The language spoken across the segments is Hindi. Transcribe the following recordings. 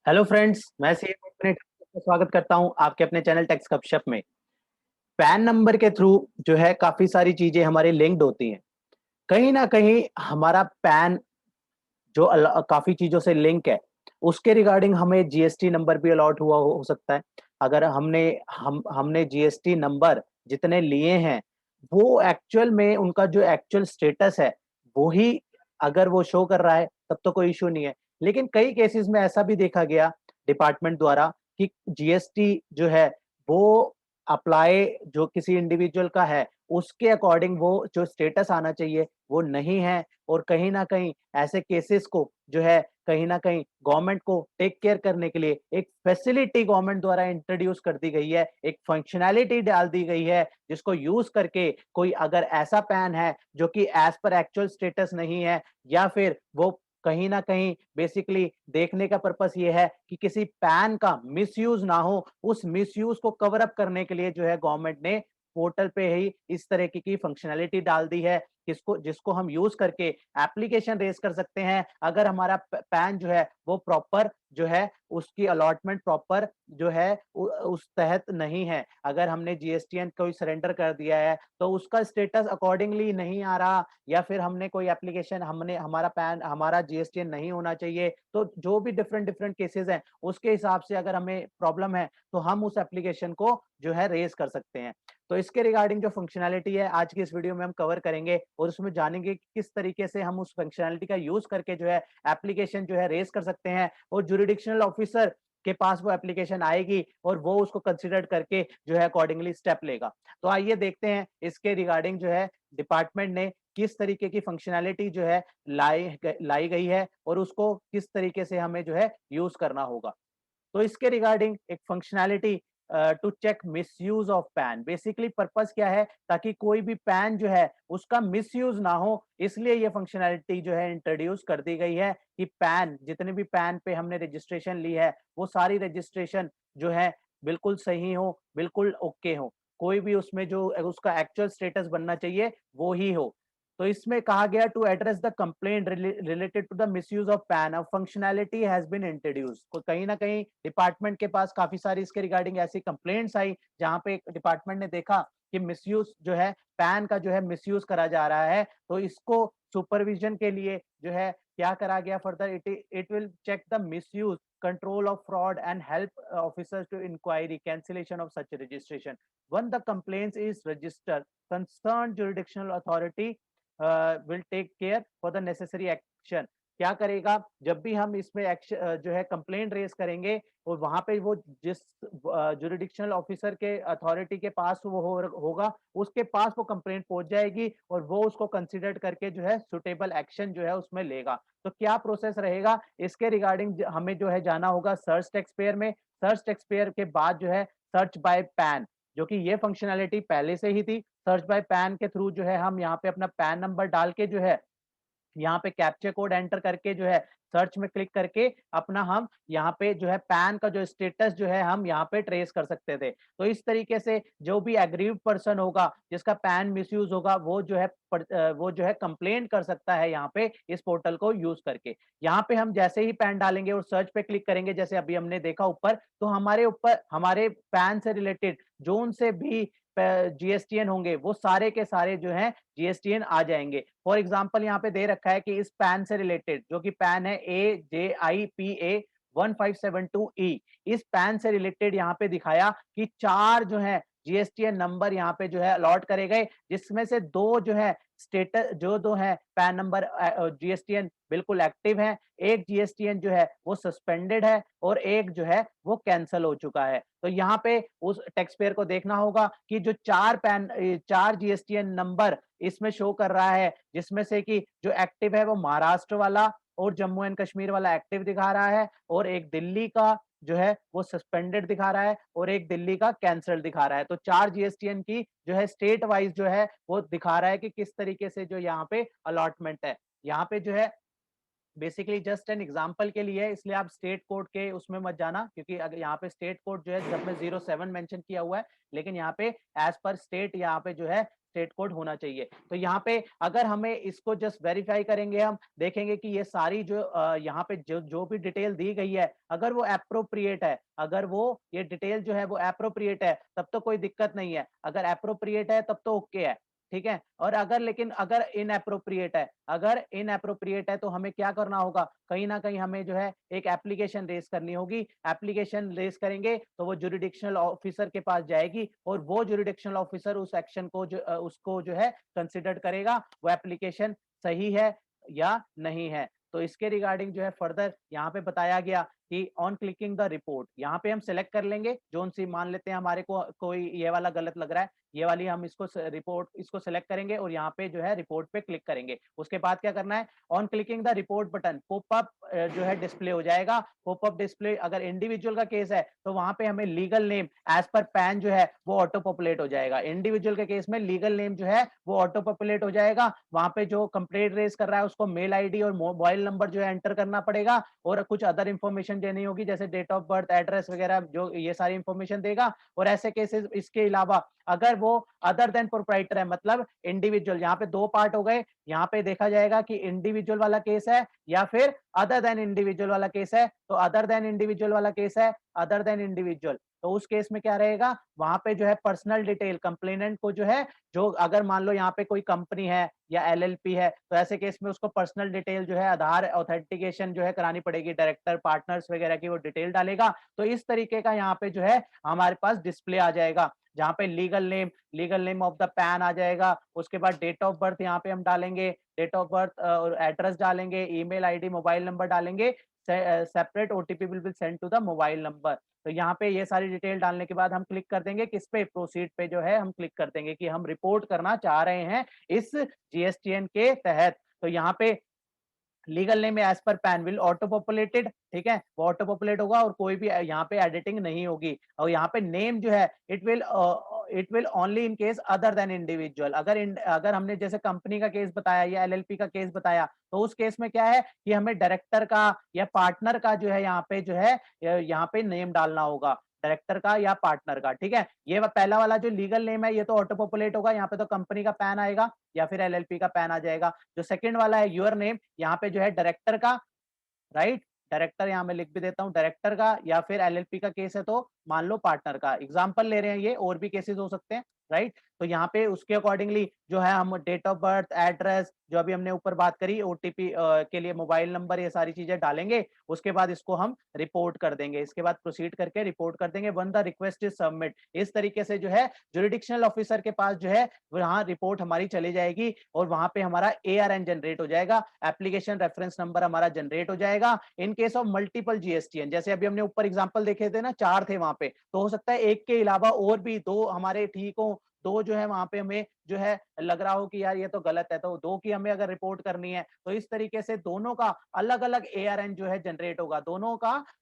हेलो फ्रेंड्स, मैं सी अपने का स्वागत करता हूं आपके अपने चैनल टेक्स गपशप में। पैन नंबर के थ्रू जो है काफी सारी चीजें हमारी लिंक्ड होती हैं। कहीं ना कहीं हमारा पैन जो काफी चीजों से लिंक है, उसके रिगार्डिंग हमें जीएसटी नंबर भी अलॉट हुआ हो सकता है। अगर हमने जीएसटी नंबर जितने लिए हैं, वो एक्चुअल में उनका जो एक्चुअल स्टेटस है, वो ही अगर वो शो कर रहा है, तब तो कोई इश्यू नहीं है। लेकिन कई केसेस में ऐसा भी देखा गया डिपार्टमेंट द्वारा कि जीएसटी जो है वो अप्लाई जो किसी इंडिविजुअल का है, उसके अकॉर्डिंग वो जो स्टेटस आना चाहिए वो नहीं है। और कहीं न कहीं ऐसे केसेस को जो है कहीं न कहीं गवर्नमेंट को टेक केयर करने के लिए एक फैसिलिटी गवर्नमेंट द्वारा इंट्रोड्यूस कर दी गई है, एक फंक्शनैलिटी डाल दी गई है, जिसको यूज़ करके कोई अगर ऐसा पैन है जो कि एज़ पर एक्चुअल स्टेटस नहीं है, या फिर वो कहीं न कहीं बेसिकली देखने का पर्पस ये है कि किसी पैन का मिसयूज़ ना हो, उस मिसयूज़ को कवर अप करने के लिए जो है गवर्नमेंट ने पोर्टल पे ही इस तरीके की फंक्शनैलिटी डाल दी है, जिसको हम यूज़ करके एप्लीकेशन रेज़ कर सकते हैं। अगर हमारा प पैन जो है वो प्रॉपर जो है उसकी अलॉटमेंट प्रॉपर जो है उस तहत नहीं है। अगर हमने जीएसटीएन कोई सरेंडर कर दिया है, तो उसका स्टेटस अकॉर्डिंगली नहीं आ रहा, या फिर हमने कोई एप्लीकेशन हमने हमारा जीएसटीएन नहीं होना चाहिए। तो जो भी डिफरेंट केसेज़ हैं, उसके हिसाब से अगर हमें प्रॉब्लम है, तो हम उस एप्लीकेशन को जो है रेज़ कर सकते हैं। तो इसके रिगार्डिंग जो फंक्शनैलिटी है, आज की इस वीडियो में हम कवर करेंगे और उसमें जानेंगे कि किस तरीके से हम उस फंक्शनैलिटी का यूज़ करके जो है एप्लीकेशन जो है रेज़ कर सकते हैं, और जुरिडिक्शनल ऑफिसर के पास वो एप्लीकेशन आएगी और वो उसको कंसीडर करके जो है अकॉर्डिंगली स्टेप लेगा। तो आइए देखते हैं इसके रिगार्डिंग जो है डिपार्टमेंट ने किस तरीके की फंक्शनैलिटी जो है लाई गई है, और उसको किस तरीके से हमें जो है यूज़ करना होगा। तो इसके रिगार्डिंग एक functionality to check misuse of PAN, basically purpose क्या है, ताकि कोई भी पैन जो है उसका मिसयूज ना हो, इसलिए ये फंक्शनैलिटी जो है इंट्रोड्यूस कर दी गई है कि पैन जितने भी पैन पे हमने रजिस्ट्रेशन ली है, वो सारी रजिस्ट्रेशन जो है बिल्कुल सही हो, बिल्कुल ओके हो। कोई भी उसमें जो उसका एक्चुअल स्टेटस बनना चाहिए वो ही हो। तो इसमें कहा गया to address the complaint related to the misuse of PAN, a functionality has been introduced. तो कहीं ना कहीं डिपार्टमेंट के पास काफी सारी इसके रिगार्डिंग ऐसी कंप्लेंट्स आई, जहां पे डिपार्टमेंट ने देखा कि मिसयूज जो है पैन का जो है मिसयूज करा जा रहा है। तो इसको सुपरविजन के लिए जो है क्या करा गया further, it will check the misuse, control of fraud and help officers to inquiry cancellation of such registration. One the complaints is registered, concerned jurisdictional authority will take care for the necessary action। क्या करेगा, जब भी हम इसमें एक्शन जो है कंप्लेंट रेज करेंगे, और वहां पे वो जिस जुरिडिक्शनल ऑफिसर के अथॉरिटी के पास वो होगा, उसके पास वो कंप्लेंट पहुंच जाएगी और वो उसको कंसिडर करके जो है सुटेबल एक्शन जो है उसमें लेगा। तो क्या प्रोसेस रहेगा इसके रिगार्डिंग हमें जो है जाना होगा सर्च टेक्सपेयर में। सर्च टेक्सपेयर के बाद जो है सर्च बाय पैन, जो कि ये फंक्शनैलिटी पहले से ही थी। सर्च बाय पैन के थ्रू जो है हम यहाँ पे अपना पैन नंबर डाल के जो है यहाँ पे कैप्चा कोड एंटर करके जो है सर्च में क्लिक करके अपना हम यहाँ पे जो है पैन का जो स्टेटस जो है हम यहाँ पे ट्रेस कर सकते थे। तो इस तरीके से जो भी एग्रीव्ड पर्सन होगा जिसका पैन मिसयूज होगा, वो जो है वो जो है कंप्लेंट कर सकता है यहाँ पे इस पोर्टल को यूज करके। यहाँ पे हम जैसे ही पैन डालेंगे और सर्च पे क्लिक करेंगे, जैसे अभी हमने देखा ऊपर, तो हमारे ऊपर हमारे पैन से रिलेटेड जो उनसे भी जीएसटीएन होंगे, वो सारे के सारे जो हैं जीएसटीएन आ जाएंगे। फॉर एग्जाम्पल यहाँ पे दे रखा है कि इस पैन से रिलेटेड जो कि पैन है AJIPA1572E, इस पैन से रिलेटेड यहाँ पे दिखाया कि 4 जो है जीएसटीएन नंबर यहाँ पे जो है अलॉट करे गए, जिसमें से 2 जो है स्टेटस जो 2 है पैन नंबर जीएसटीएन बिल्कुल एक्टिव है, एक जीएसटीएन जो है वो सस्पेंडेड है, और एक जो है वो कैंसिल हो चुका है। तो यहाँ पे उस टैक्स पेयर को देखना होगा कि जो 4 जीएसटीएन नंबर इसमें शो कर रहा है, जिसमें से कि जो एक्टिव है वो महाराष्ट्र वाला और जम्मू एंड कश्मीर वाला एक्टिव दिखा रहा है, और एक दिल्ली का जो है वो सस्पेंडेड दिखा रहा है, और एक दिल्ली का कैंसल्ड दिखा रहा है। तो 4 जीएसटीएन की जो है स्टेट वाइज जो है वो दिखा रहा है कि किस तरीके से जो यहाँ पे अलॉटमेंट है। यहाँ पे जो है बेसिकली जस्ट एन एग्जांपल के लिए है, इसलिए आप स्टेट कोड के उसमें मत जाना, क्योंकि अगर यहाँ पे स्टेट कोड जो है जब में 07 मेंशन किया हुआ है, लेकिन यहाँ पे एज पर स्टेट यहाँ पे जो है स्टेट कोड होना चाहिए। तो यहाँ पे अगर हमें इसको जस्ट वेरीफाई करेंगे, हम देखेंगे कि ये सारी जो यहाँ पे जो जो भी डिटेल दी गई है, अगर वो एप्रोप्रिएट है, अगर वो ये डिटेल जो है वो एप्रोप्रिएट है, तब तो कोई दिक्कत नहीं है। अगर एप्रोप्रिएट है तब तो ओके है, ठीक है। और अगर लेकिन अगर इनएप्रोप्रिएट है, अगर इनएप्रोप्रिएट है तो हमें क्या करना होगा, कहीं ना कहीं हमें जो है एक एप्लीकेशन रेज करनी होगी। एप्लीकेशन रेज करेंगे तो वो जुरिडिक्शनल ऑफिसर के पास जाएगी और वो जुरिडिक्शनल ऑफिसर उस एक्शन को उसको जो है कंसिडर करेगा, वो एप्लीकेशन सही है या नहीं है। तो इसके रिगार्डिंग जो है फर्दर यहाँ पे बताया गया कि ऑन क्लिकिंग द रिपोर्ट, यहाँ पे हम सिलेक्ट कर लेंगे जोन सी, मान लेते हैं हमारे को कोई ये वाला गलत लग रहा है, ये वाली हम इसको रिपोर्ट इसको सिलेक्ट करेंगे और यहाँ पे जो है रिपोर्ट पे क्लिक करेंगे। उसके बाद क्या करना है, on clicking the report button popup जो है डिस्प्ले हो जाएगा। पॉपअप डिस्प्ले अगर इंडिविजुअल का केस है तो वहां पे हमें legal name as per PAN जो है वो ऑटो पॉपुलेट हो जाएगा। इंडिविजुअल के केस में लीगल नेम जो है वो ऑटो पॉपुलेट हो जाएगा। वहां पे जो कंप्लेंट रेज कर रहा है उसको मेल आईडी और मोबाइल नंबर जो है एंटर करना पड़ेगा और कुछ अदर इंफॉर्मेशन देनी होगी जैसे डेट ऑफ बर्थ, एड्रेस वगैरह, जो ये सारी इंफॉर्मेशन देगा। और ऐसे केसेस इसके अलावा अगर वो अदर देन प्रोप्राइटर है, मतलब इंडिविजुअल, यहाँ पे दो पार्ट हो गए, यहाँ पे देखा जाएगा कि इंडिविजुअल वाला केस है या फिर अदर देन इंडिविजुअल वाला केस है। तो अदर देन इंडिविजुअल वाला केस है, अदर देन इंडिविजुअल, तो उस केस में क्या रहेगा, वहां पे जो है पर्सनल डिटेल कंप्लेनेंट को जो है, जो अगर मान लो यहाँ पे कोई कंपनी है या एलएलपी है तो ऐसे केस में उसको पर्सनल डिटेल जो है आधार ऑथेंटिकेशन जो है करानी पड़ेगी, डायरेक्टर पार्टनर्स वगैरह की वो डिटेल डालेगा। तो इस तरीके का यहाँ पे जो है हमारे पास डिस्प्ले आ जाएगा, जहाँ पे legal name of the PAN आ जाएगा। उसके बाद डेट ऑफ बर्थ यहाँ पे हम डालेंगे, डेट ऑफ बर्थ और एड्रेस डालेंगे, ईमेल आईडी, मोबाइल नंबर डालेंगे, separate OTP will be send to the mobile number. तो यहाँ पे ये सारी डिटेल डालने के बाद हम क्लिक कर देंगे किस पे, प्रोसीड पे जो है हम क्लिक कर देंगे कि हम रिपोर्ट करना चाह रहे हैं इस जीएसटीएन के तहत। तो यहाँ पे legal name as per PAN will auto populated, ठीक है, वो ऑटो पॉपुलेट होगा और कोई भी यहाँ पे एडिटिंग नहीं होगी। और यहाँ पे नेम जो है it will only in case other than individual. अगर हमने जैसे कंपनी का केस बताया या एलएलपी का केस बताया तो उस केस में क्या है कि हमें डायरेक्टर का या पार्टनर का जो है यहाँ पे जो है यहाँ पे नेम डालना होगा, डायरेक्टर का या पार्टनर का, ठीक है। ये पहला वाला जो लीगल नेम है ये तो ऑटो पॉपुलेट होगा, यहाँ पे तो कंपनी का पैन आएगा या फिर एलएलपी का पैन आ जाएगा। जो सेकंड वाला है योर नेम, यहाँ पे जो है डायरेक्टर का, राइट, डायरेक्टर यहाँ मैं लिख भी देता हूँ, डायरेक्टर का, या फिर एलएलपी का केस है तो मान लो पार्टनर का, एग्जांपल ले रहे हैं, ये और भी केसेस हो सकते हैं, राइट। तो यहाँ पे उसके अकॉर्डिंगली जो है हम डेट ऑफ बर्थ, एड्रेस, जो अभी हमने ऊपर बात करी, ओटीपी के लिए मोबाइल नंबर, ये सारी चीजें डालेंगे। उसके बाद इसको हम रिपोर्ट कर देंगे, इसके बाद प्रोसीड करके रिपोर्ट कर देंगे, one the request is submit. इस तरीके से जो है जुरिडिक्शनल ऑफिसर के पास जो है वहां रिपोर्ट हमारी चली जाएगी और वहां पे हमारा एआरएन जनरेट हो जाएगा, एप्लीकेशन रेफरेंस नंबर हमारा जनरेट हो जाएगा। In case of multiple GSTN, जैसे अभी हमने ऊपर एग्जांपल देखे थे ना, 4 थे वहां पे, तो हो सकता है एक के अलावा और भी 2 हमारे ठीक हो, 2 जो है वहां पे हमें जो है लग रहा हो कि यार ये तो गलत है, तो 2 की हमें अगर रिपोर्ट करनी है तो इस तरीके से दोनों का अलग अलग एआरएन जो है जनरेट होगा,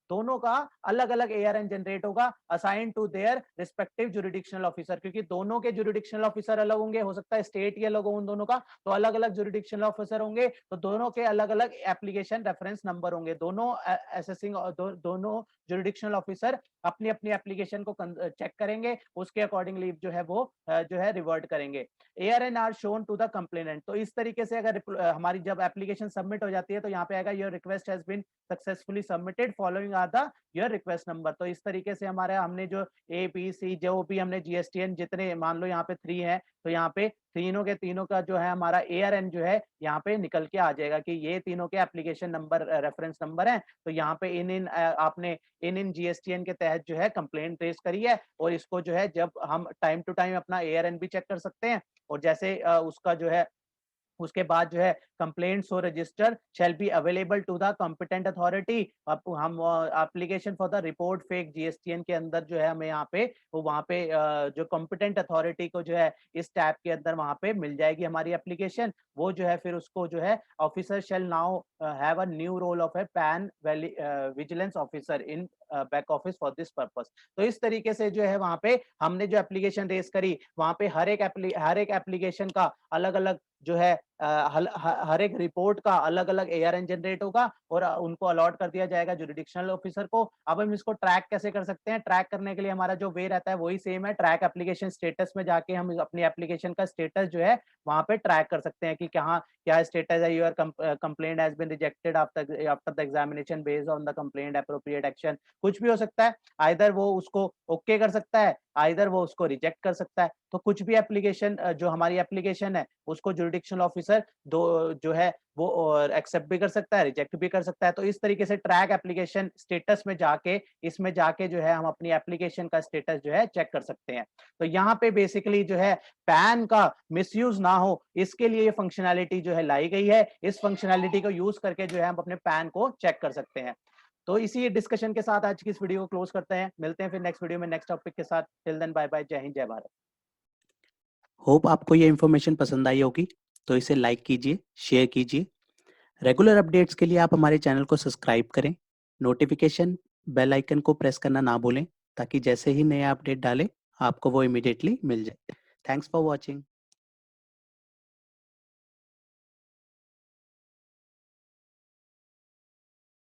दोनों का अलग अलग एआरएन जनरेट होगा, assign to their respective jurisdictional officer, क्योंकि दोनों के जुरिडिक्शनल ऑफिसर अलग होंगे, हो सकता है स्टेट ही अलग हो उन दोनों का, तो अलग अलग जुरिडिक्शनल ऑफिसर होंगे, तो दोनों के अलग अलग एप्लीकेशन रेफरेंस नंबर होंगे। दोनों असेसिंग दोनों जुरिडिक्शनल ऑफिसर अपनी अपनी एप्लीकेशन को चेक करेंगे, उसके अकॉर्डिंगली जो है वो जो है रिवर्ट करेंगे। ARN are shown to the complainant, तो इस तरीके से अगर हमारी जब एप्लीकेशन सबमिट हो जाती है तो यहाँ पे आएगा your request has been successfully submitted following are the your request number. तो इस तरीके से हमारे हमने जो ए बी सी जो भी हमने जीएसटीएन जितने मान लो यहाँ पे 3 है, तो यहाँ पे तीनों के तीनों का जो है हमारा एआरएन जो है यहाँ पे निकल के आ जाएगा कि ये तीनों के एप्लीकेशन नंबर रेफरेंस नंबर है। तो यहाँ पे आपने इन जीएसटीएन के तहत जो है कंप्लेंट रेज करी है और इसको जो है जब हम टाइम टू टाइम अपना एआरएन भी चेक कर सकते हैं और जैसे उसका जो है उसके बाद जो है कंप्लेंट्स और register shall be available to the competent authority. अब हम application for the report fake GSTN के अंदर जो है हमें यहाँ पे वो वहाँ पे जो कॉम्पिटेंट अथॉरिटी को जो है इस टैब के अंदर वहाँ पे मिल जाएगी हमारी एप्लीकेशन। वो जो है फिर उसको जो है officer shall now have a new role of a PAN vigilance officer in back office for this purpose. तो इस तरीके से जो है वहाँ पे हमने जो एप्लीकेशन रेज करी वहाँ पे हर एक एप्लीकेशन का अलग अलग जो है हर एक रिपोर्ट का अलग-अलग एआरएन जनरेट होगा और उनको अलॉट कर दिया जाएगा जुरिडिक्शनल ऑफिसर को। अब हम इसको ट्रैक कैसे कर सकते हैं? ट्रैक करने के लिए हमारा जो वे रहता है वही सेम है। ट्रैक एप्लीकेशन स्टेटस में जाके हम अपनी एप्लीकेशन का स्टेटस जो है वहाँ पे ट्रैक कर सकते हैं कि कहाँ क्या स्टेटस है, your complaint has been rejected after the examination based on the complaint appropriate action. कुछ भी हो सकता है, आइदर वो उसको ओके कर सकता है, आइदर वो उसको रिजेक्ट कर सकता है। तो कुछ भी एप्लीकेशन जो हमारी एप्लीकेशन है उसको जुरिडिक्शनल ऑफिसर दो जो है वो एक्सेप्ट भी कर सकता है, रिजेक्ट भी कर सकता है। तो इस तरीके से ट्रैक एप्लीकेशन स्टेटस में जाके इसमें जाके जो है हम अपनी एप्लीकेशन का स्टेटस जो है चेक कर सकते हैं। तो यहाँ पे बेसिकली जो है पैन का मिसयूज ना हो इसके लिए ये फंक्शनैलिटी जो है लाई गई है। इस फंक्शनैलिटी को यूज करके जो है हम अपने पैन को चेक कर सकते हैं। तो इसी डिस्कशन के साथ आज की इस वीडियो को क्लोज करते हैं। मिलते हैं फिर नेक्स्ट वीडियो में नेक्स्ट टॉपिक के साथ। Till then bye bye. जय हिंद, जय भारत। होप आपको ये इन्फॉर्मेशन पसंद आई होगी, तो इसे लाइक कीजिए, शेयर कीजिए। रेगुलर अपडेट्स के लिए आप हमारे चैनल को सब्सक्राइब करें। नोटिफिकेशन बेल आइकन को प्रेस करना ना भूलें, ताकि जैसे ही नया अपडेट डालें आपको वो इमीडिएटली मिल जाए। Thanks for watching.